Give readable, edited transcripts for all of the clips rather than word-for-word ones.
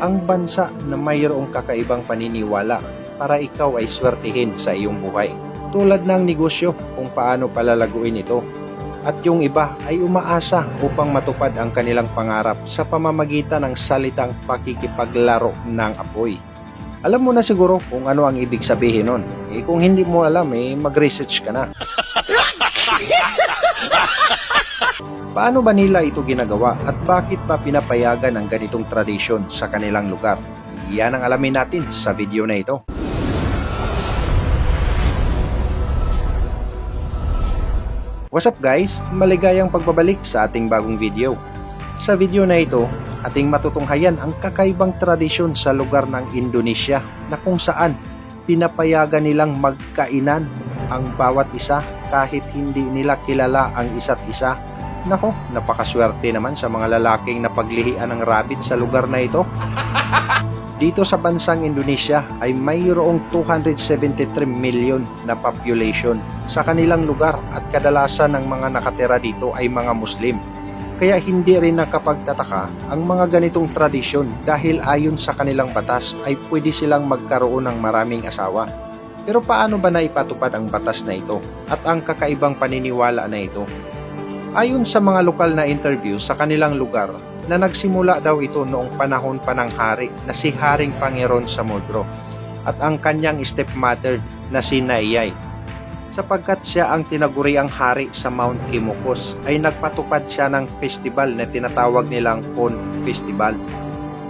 ang bansa na mayroong kakaibang paniniwala para ikaw ay swertihin sa iyong buhay. Tulad ng negosyo kung paano palalaguin ito. At yung iba ay umaasa upang matupad ang kanilang pangarap sa pamamagitan ng salitang pakikipaglaro ng apoy. Alam mo na siguro kung ano ang ibig sabihin nun. Kung hindi mo alam, mag-research ka na. Paano ba nila ito ginagawa at bakit ba pinapayagan ang ganitong tradisyon sa kanilang lugar? Yan ang alamin natin sa video na ito. What's up guys? Maligayang pagbabalik sa ating bagong video. Sa video na ito, ating matutunghayan ang kakaibang tradisyon sa lugar ng Indonesia na kung saan pinapayagan nilang magkainan ang bawat isa kahit hindi nila kilala ang isa't isa. Nako, napakaswerte naman sa mga lalaking napaglihian ng rabbit sa lugar na ito. Dito sa bansang Indonesia ay mayroong 273 million na population sa kanilang lugar at kadalasan ng mga nakatira dito ay mga Muslim. Kaya hindi rin nakapagtataka ang mga ganitong tradisyon dahil ayon sa kanilang batas ay pwede silang magkaroon ng maraming asawa. Pero paano ba naipatupad ang batas na ito at ang kakaibang paniniwala na ito? Ayon sa mga lokal na interview sa kanilang lugar, na nagsimula daw ito noong panahon pa ng hari na si Haring Pangeron Samudro at ang kanyang stepmother na si Nayay. Sapagkat siya ang tinaguriang hari sa Mount Kimukos ay nagpatupad siya ng festival na tinatawag nilang Pon Festival.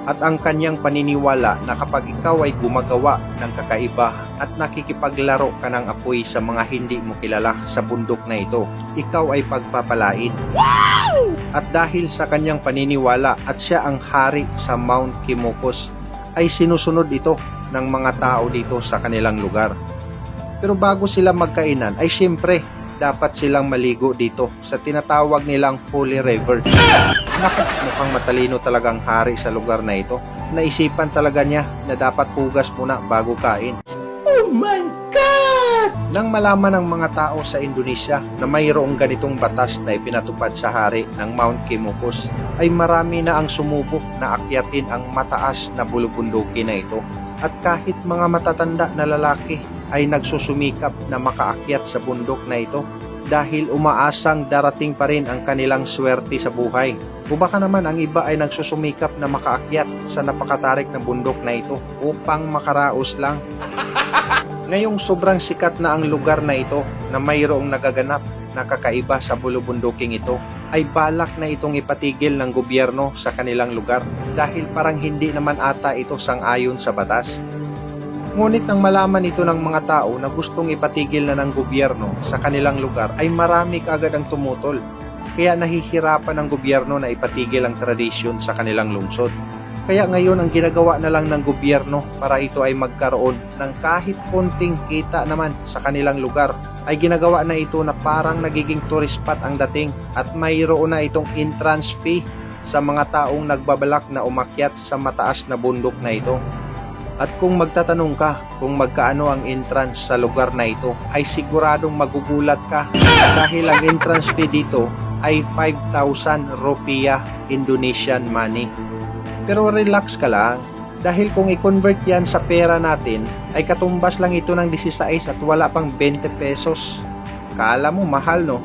At ang kanyang paniniwala na kapag ikaw ay gumagawa ng kakaiba at nakikipaglaro ka ng apoy sa mga hindi mo kilala sa bundok na ito, ikaw ay pagpapalain. Wow! At dahil sa kanyang paniniwala at siya ang hari sa Mount Kimukos, ay sinusunod ito ng mga tao dito sa kanilang lugar. Pero bago sila magkainan ay siyempre dapat silang maligo dito sa tinatawag nilang Holy River. Naku, mukhang matalino talagang hari sa lugar na ito. Naisipan talaga niya na dapat hugas muna bago kain. Oh my God! Nang malaman ng mga tao sa Indonesia na mayroong ganitong batas na ipinatupad sa hari ng Mount Kimukos, ay marami na ang sumubok na akyatin ang mataas na bulubunduki na ito. At kahit mga matatanda na lalaki ay nagsusumikap na makaakyat sa bundok na ito dahil umaasang darating pa rin ang kanilang swerte sa buhay. O baka naman ang iba ay nagsusumikap na makaakyat sa napakatarik na bundok na ito upang makaraos lang. Ngayong sobrang sikat na ang lugar na ito na mayroong nagaganap na kakaiba sa bulubunduking ito, ay balak na itong ipatigil ng gobyerno sa kanilang lugar dahil parang hindi naman ata ito sang-ayon sa batas. Ngunit nang malaman ito ng mga tao na gustong ipatigil na ng gobyerno sa kanilang lugar ay marami kaagad ang tumutol. Kaya nahihirapan ng gobyerno na ipatigil ang tradisyon sa kanilang lungsod. Kaya ngayon ang ginagawa na lang ng gobyerno para ito ay magkaroon ng kahit konting kita naman sa kanilang lugar ay ginagawa na ito na parang nagiging tourist spot ang dating at mayroon na itong entrance fee sa mga taong nagbabalak na umakyat sa mataas na bundok na ito. At kung magtatanong ka kung magkaano ang entrance sa lugar na ito ay siguradong magugulat ka dahil ang entrance fee dito ay 5,000 rupiah Indonesian money. Pero relax ka lang dahil kung i-convert yan sa pera natin ay katumbas lang ito ng 16 at wala pang 20 pesos. Kaala mo mahal no?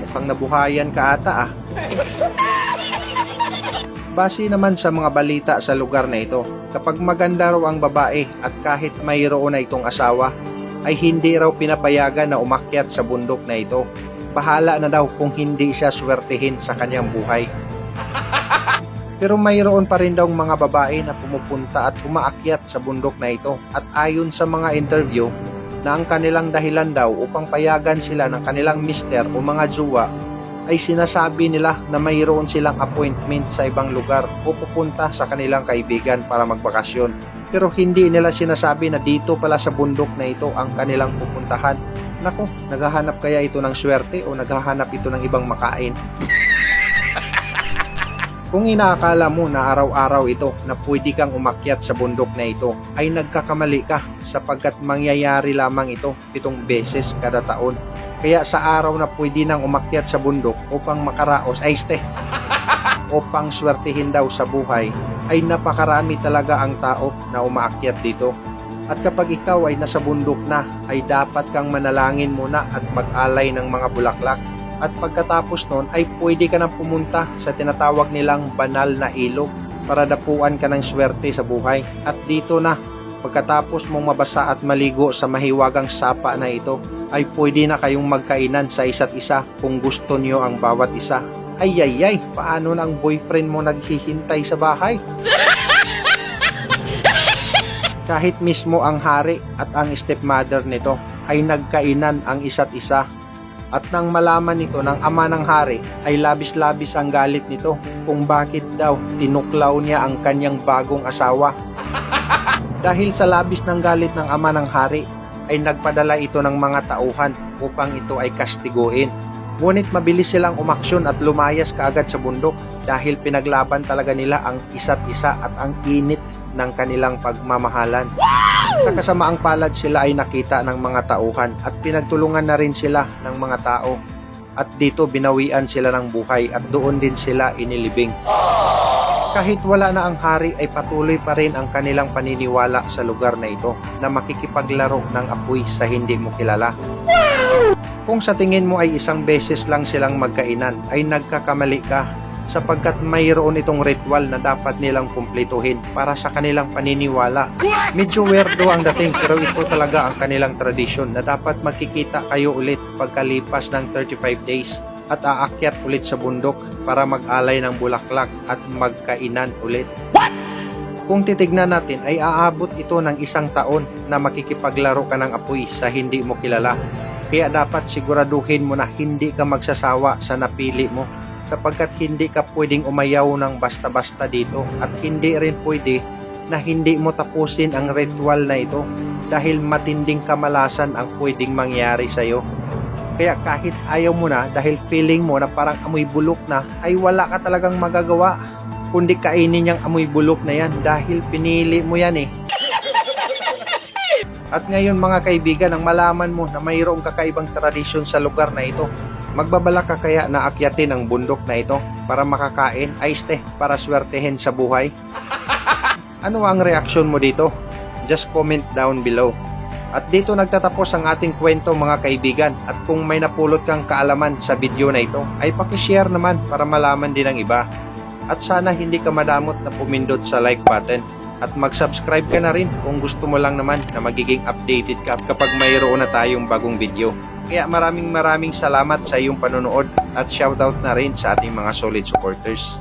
Mukhang nabuhayan ka ata ah. Base naman sa mga balita sa lugar na ito, kapag maganda raw ang babae at kahit mayroon na itong asawa, ay hindi raw pinapayagan na umakyat sa bundok na ito. Bahala na daw kung hindi siya swertihin sa kanyang buhay. Pero mayroon pa rin daw mga babae na pumupunta at umaakyat sa bundok na ito at ayon sa mga interview na ang kanilang dahilan daw upang payagan sila ng kanilang mister o mga jowa ay sinasabi nila na mayroon silang appointment sa ibang lugar o pupunta sa kanilang kaibigan para magbakasyon. Pero hindi nila sinasabi na dito pala sa bundok na ito ang kanilang pupuntahan. Naku, naghahanap kaya ito ng swerte o naghahanap ito ng ibang makain? Kung inaakala mo na araw-araw ito na pwede kang umakyat sa bundok na ito, ay nagkakamali ka sapagkat mangyayari lamang ito 7 beses kada taon. Kaya sa araw na pwede nang umakyat sa bundok upang makaraos, ay o pangswertihin daw sa buhay, ay napakarami talaga ang tao na umaakyat dito. At kapag ikaw ay nasa bundok na, ay dapat kang manalangin muna at mag-alay ng mga bulaklak. At pagkatapos nun ay pwede ka nang pumunta sa tinatawag nilang banal na ilog para dapuan ka ng swerte sa buhay. At dito na, pagkatapos mong mabasa at maligo sa mahiwagang sapa na ito, ay pwede na kayong magkainan sa isa't isa kung gusto niyo ang bawat isa. Ay, paano na ang boyfriend mo naghihintay sa bahay? Kahit mismo ang hari at ang stepmother nito ay nagkainan ang isa't isa. At nang malaman nito ng ama ng hari ay labis-labis ang galit nito kung bakit daw tinuklaw niya ang kanyang bagong asawa. Dahil sa labis ng galit ng ama ng hari ay nagpadala ito ng mga tauhan upang ito ay kastiguin. Ngunit mabilis silang umaksyon at lumayas kaagad sa bundok dahil pinaglaban talaga nila ang isa't isa at ang init ng kanilang pagmamahalan. Sa kasamaang palad sila ay nakita ng mga tauhan at pinagtulungan na rin sila ng mga tao. At dito binawian sila ng buhay at doon din sila inilibing. Kahit wala na ang hari ay patuloy pa rin ang kanilang paniniwala sa lugar na ito na makikipaglaro ng apoy sa hindi mo kilala. Kung sa tingin mo ay isang beses lang silang magkainan ay nagkakamali ka sapagkat mayroon itong ritual na dapat nilang kumplituhin para sa kanilang paniniwala. Medyo weirdo ang dating pero ito talaga ang kanilang tradisyon na dapat magkikita kayo ulit pagkalipas ng 35 days at aakyat ulit sa bundok para mag-alay ng bulaklak at magkainan ulit. Kung titignan natin ay aabot ito ng 1 taon na makikipaglaro ka ng apoy sa hindi mo kilala. Kaya dapat siguraduhin mo na hindi ka magsasawa sa napili mo sapagkat hindi ka pwedeng umayaw ng basta-basta dito at hindi rin pwede na hindi mo tapusin ang ritual na ito dahil matinding kamalasan ang pwedeng mangyari sa'yo. Kaya kahit ayaw mo na dahil feeling mo na parang amoy bulok na ay wala ka talagang magagawa kundi kainin niyang amoy bulok na yan dahil pinili mo yan eh. At ngayon mga kaibigan, ang malaman mo na mayroong kakaibang tradisyon sa lugar na ito, magbabalak ka kaya na akyatin ang bundok na ito para makakain, para swertehin sa buhay? Ano ang reaksyon mo dito? Just comment down below. At dito nagtatapos ang ating kwento mga kaibigan. At kung may napulot kang kaalaman sa video na ito, ay pakishare naman para malaman din ng iba. At sana hindi ka madamot na pumindot sa like button. At mag-subscribe ka na rin kung gusto mo lang naman na magiging updated ka kapag mayroon na tayong bagong video. Kaya maraming salamat sa iyong panonood at shoutout na rin sa ating mga solid supporters.